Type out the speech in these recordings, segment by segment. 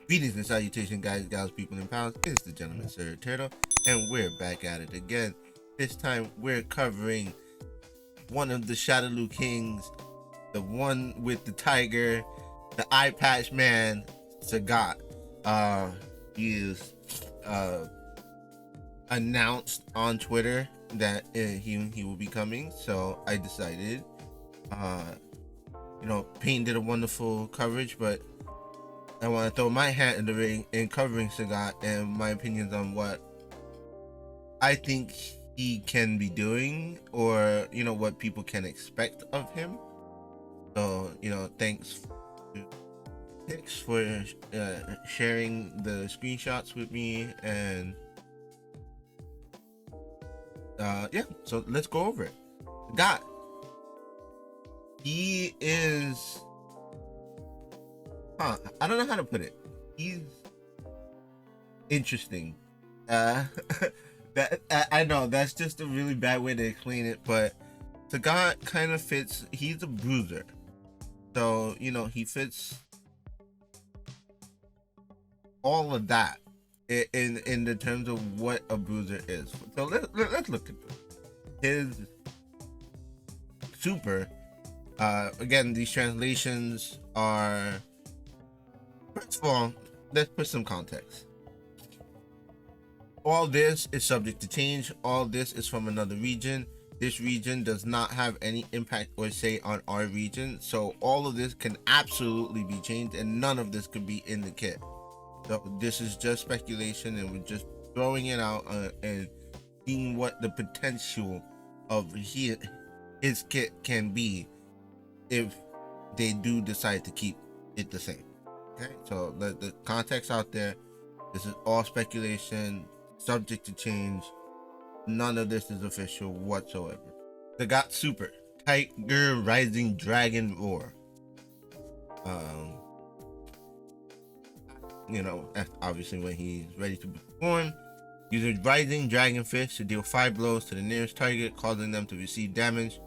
Greetings and salutations, guys, gals, people, and pals. It's the gentleman, Sir Turtle, and we're back at it again. This time, we're covering one of the Shadaloo Kings, the one with the tiger, the eye patch man, Sagat. He is announced on Twitter that he will be coming, so I decided, Payne did a wonderful coverage, but I want to throw my hat in the ring in covering Sagat and my opinions on what I think he can be doing, or what people can expect of him. So thanks for sharing the screenshots with me, and yeah. So let's go over it. Sagat, he is. I don't know how to put it. He's interesting. That I know that's just a really bad way to explain it, but Sagat kind of fits. He's a bruiser, so he fits all of that in the terms of what a bruiser is. So let's look at his super. Again, these translations are. First of all, let's put some context. All this is subject to change. All this is from another region. This region does not have any impact or say on our region. So all of this can absolutely be changed, and none of this could be in the kit. So this is just speculation, and we're just throwing it out and seeing what the potential of his kit can be if they do decide to keep it the same. Okay, so the context out there. This is all speculation, subject to change. None of this is official whatsoever. Sagat Super Tiger Rising Dragon Roar. That's obviously when he's ready to perform. Uses Rising Dragon Fist to deal 5 blows to the nearest target, causing them to receive damage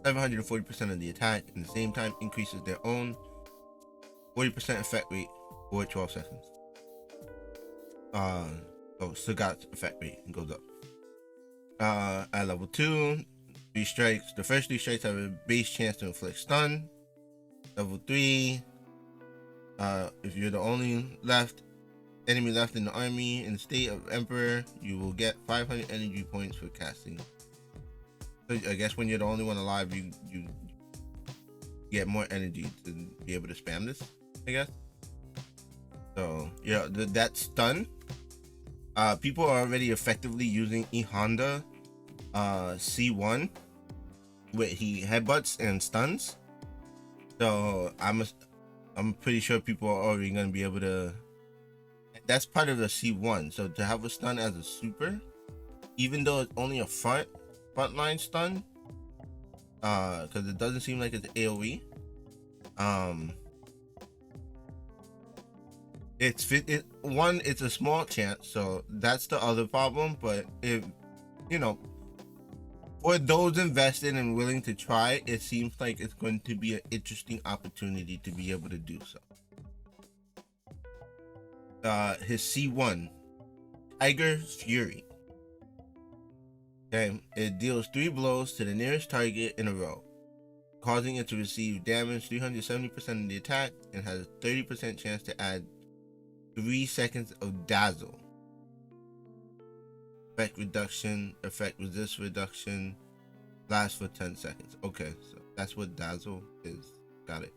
740% of the attack, and at the same time increases their own 40% effect rate for 12 seconds. Sagat's effect rate goes up. At level 2, 3 strikes. The first 3 strikes have a base chance to inflict stun. Level 3, if you're the only enemy left in the army in the state of Emperor, you will get 500 energy points for casting. So I guess when you're the only one alive, you get more energy to be able to spam this, I guess. So yeah, that stun. People are already effectively using E Honda C1 with he headbutts and stuns. So I'm pretty sure people are already gonna be able to. That's part of the C1. So to have a stun as a super, even though it's only a frontline stun, because it doesn't seem like it's AOE. It's a small chance, so that's the other problem. But if for those invested and willing to try, it seems like it's going to be an interesting opportunity to be able to do so. His C1, Tiger Fury. Okay, it deals 3 blows to the nearest target in a row, causing it to receive damage 370% of the attack, and has a 30% chance to add 3 seconds of dazzle. Effect reduction, effect resist reduction, lasts for 10 seconds. Okay, so that's what dazzle is. Got it.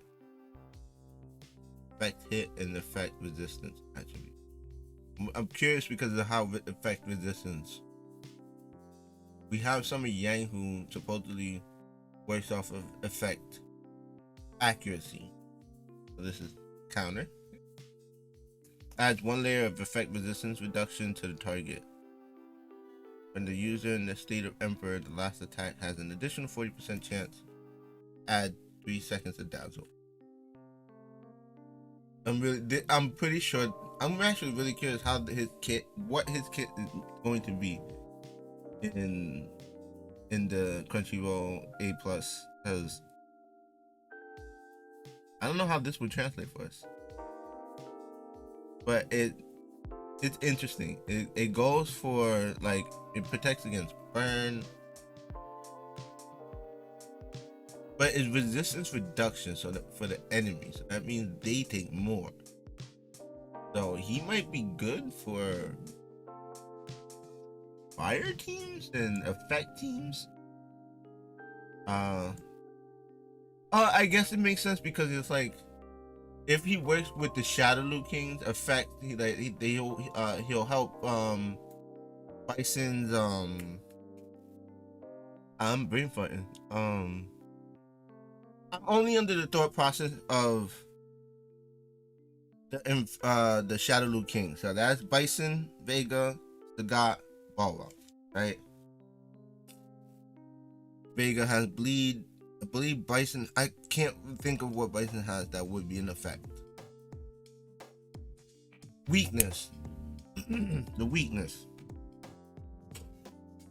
Effect hit and effect resistance attribute. I'm curious because of how effect resistance. We have some of Yang who supposedly works off of effect accuracy. So this is counter. Adds 1 layer of effect resistance reduction to the target. When the user in the state of Emperor, the last attack has an additional 40% chance. Add 3 seconds of dazzle. I'm pretty sure. I'm actually really curious what his kit is going to be in the Crunchyroll A+, because I don't know how this would translate for us. but it's interesting. It goes for like it protects against burn, but it's resistance reduction. So that for the enemy, so that means they take more. So he might be good for fire teams and effect teams. I guess it makes sense because it's like if he works with the Shadowloo King's effect, he'll help Bison's I'm brain farting. I'm only under the thought process of the Shadowloo King. So that's Bison, Vega, Sagat, Balrog, right? Vega has bleed. I believe Bison. I can't think of what Bison has that would be an effect. Weakness. The weakness.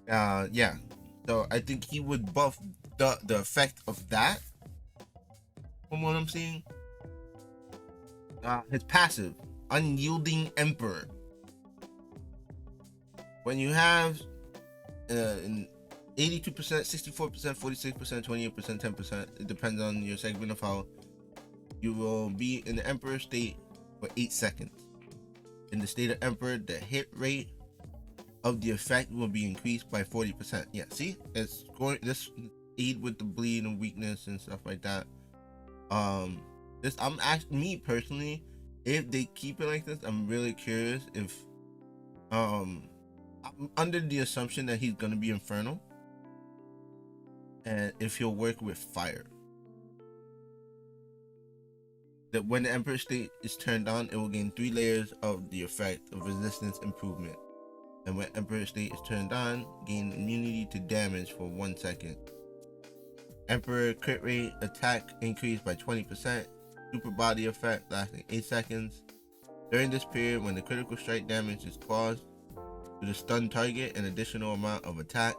Yeah. So I think he would buff the effect of that. From what I'm seeing. His passive, Unyielding Emperor. When you have 82%, 64%, 46%, 28%, 10%, it depends on your segment of how you will be in the Emperor state for 8 seconds. In the state of Emperor, the hit rate of the effect will be increased by 40%. Yeah, see, it's going this aid with the bleed and weakness and stuff like that. This I'm asking me personally, if they keep it like this, I'm really curious if I'm under the assumption that he's gonna be Infernal, and if he'll work with fire. That when the Emperor state is turned on, it will gain 3 layers of the effect of resistance improvement. And when Emperor state is turned on, gain immunity to damage for 1 second. Emperor crit rate attack increased by 20%. Super body effect lasting 8 seconds. During this period, when the critical strike damage is caused to the stunned target, an additional amount of attack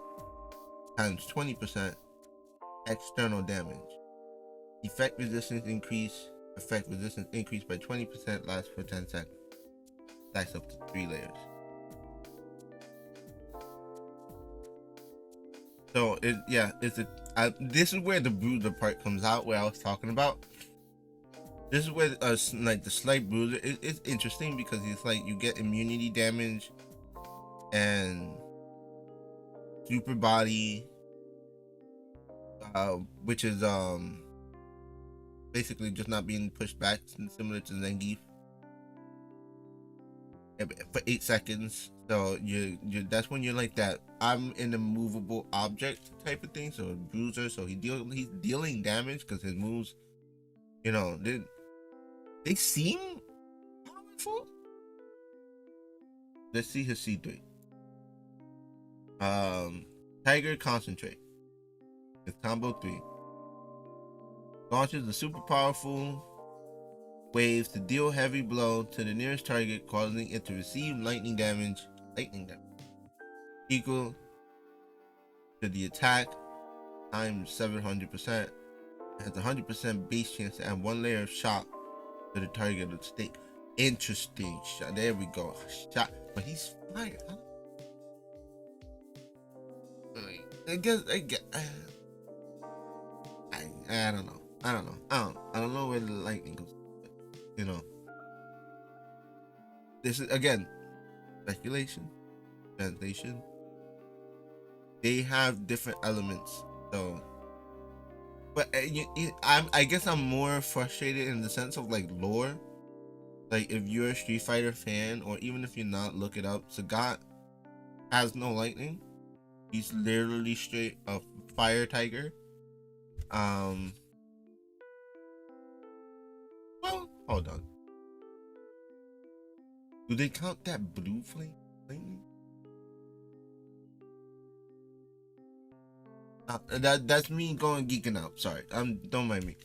times 20% external damage. Effect resistance increase. Effect resistance increased by 20%, lasts for 10 seconds. Stacks up to 3 layers. So this is where the bruiser part comes out, where I was talking about. This is where like the slight bruiser it's interesting because it's like you get immunity damage and super body, which is basically just not being pushed back, similar to Zangief, for 8 seconds. So you that's when you're like that I'm an immovable object type of thing. So bruiser, so he's dealing damage because his moves, you know, they seem powerful. Let's see his C3. Tiger Concentrate. It's combo 3. Launches a super powerful waves to deal heavy blow to the nearest target, causing it to receive lightning damage equal to the attack times 700%. It has a 100% base chance to add 1 layer of shock to the target of the state. Interesting shot. There we go. Shot, but he's fired. Huh? I don't know. I don't know where the lightning goes. You know, this is again speculation, translation. They have different elements, so. But I guess I'm more frustrated in the sense of like lore. Like if you're a Street Fighter fan, or even if you're not, look it up. Sagat has no lightning. He's literally straight a fire tiger. Well, hold on. Do they count that blue flame lightning? That's me going geeking out. Sorry, don't mind me.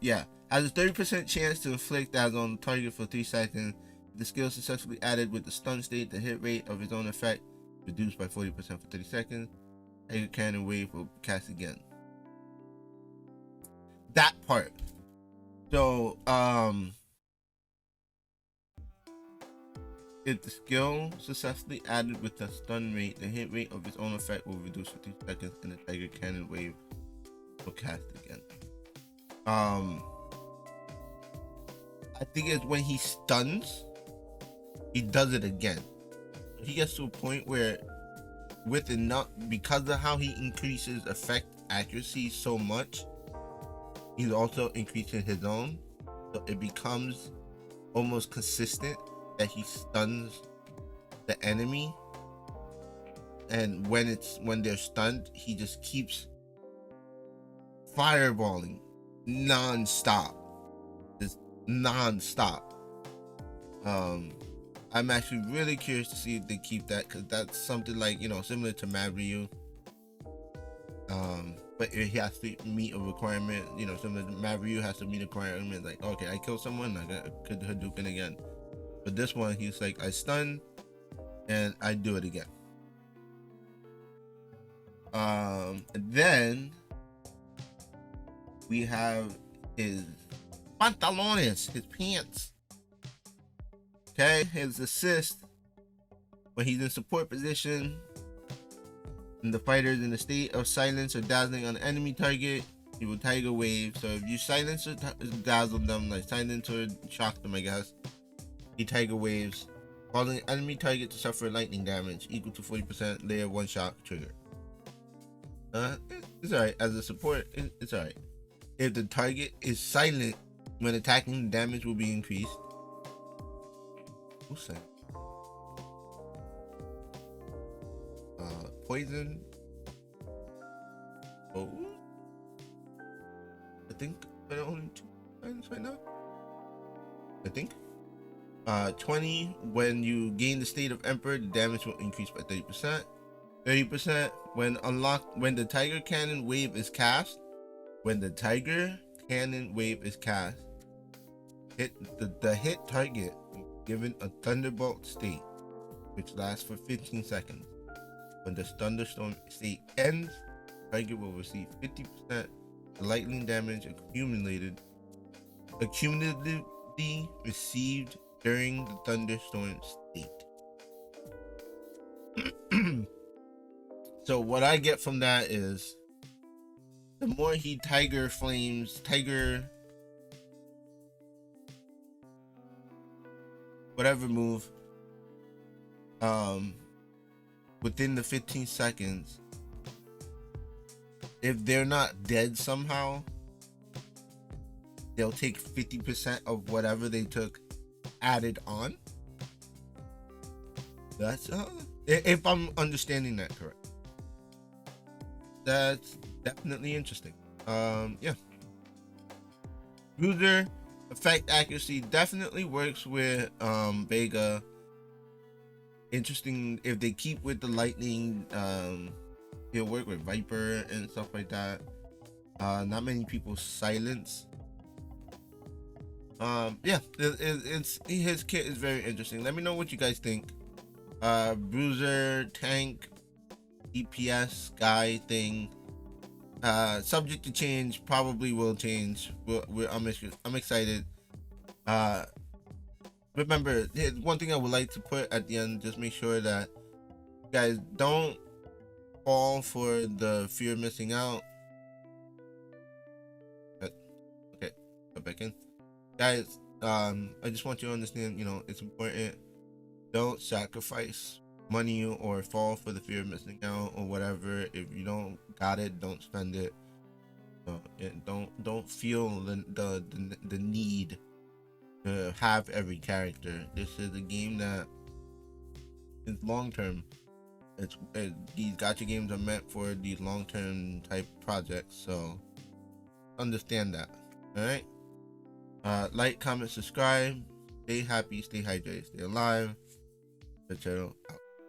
Yeah, has a 30% chance to inflict as on target for 3 seconds. The skill successfully added with the stun state, the hit rate of his own effect reduced by 40% for 30 seconds. Tiger Cannon Wave will cast again. That part. So If the skill successfully added with a stun rate, the hit rate of its own effect will reduce for 2 seconds and the Tiger Cannon wave will cast again. I think it's when he stuns, he does it again. He gets to a point where with enough, because of how he increases effect accuracy so much, he's also increasing his own, so it becomes almost consistent that he stuns the enemy, and when they're stunned, he just keeps fireballing non-stop, just non-stop. I'm actually really curious to see if they keep that, because that's something like, you know, similar to Mad Ryu. But he has to meet a requirement, you know, similar to Mad Ryu has to meet a requirement, like, okay, I killed someone, I could Hadouken again. But this one, he's like, I stun and I do it again. And then we have his pantalones, his pants. Okay, his assist when he's in support position and the fighter is in a state of silence or dazzling on enemy target, he will Tiger Wave. So if you silence or dazzle them, like silence or shock them, I guess, he Tiger Waves, causing enemy target to suffer lightning damage equal to 40% layer 1 shot trigger. It's alright. As a support, it's alright. If the target is silent when attacking, the damage will be increased. Who's saying? Poison. Oh, I think there are only 2 lines right now. I think. 20. When you gain the state of Emperor, the damage will increase by 30%. 30% when unlocked. When the Tiger Cannon wave is cast. When the Tiger Cannon wave is cast, the hit target given a Thunderbolt state, which lasts for 15 seconds. When the thunderstorm state ends, the target will receive 50% the lightning damage accumulatively received during the thunderstorm state. So what I get from that is, the more he Tiger whatever move, within the 15 seconds, if they're not dead somehow, they'll take 50% of whatever they took added on. That's if I'm understanding that correct. That's definitely interesting. Yeah. Bruiser effect accuracy definitely works with Vega. Interesting if they keep with the lightning. He'll work with Viper and stuff like that. Not many people silence. Yeah, it's his kit is very interesting. Let me know what you guys think. Bruiser, tank, DPS guy thing. Subject to change, probably will change. I'm excited. Remember, one thing I would like to put at the end, just make sure that you guys don't fall for the fear of missing out. Okay, go back in. Guys, I just want you to understand, you know, it's important. Don't sacrifice money or fall for the fear of missing out or whatever. If you don't got it, don't spend it. Don't feel the need to have every character. This is a game that is long term. These gacha games are meant for these long term type projects, so understand that. All right. Like, comment, subscribe. Stay happy, stay hydrated, stay alive. The channel out.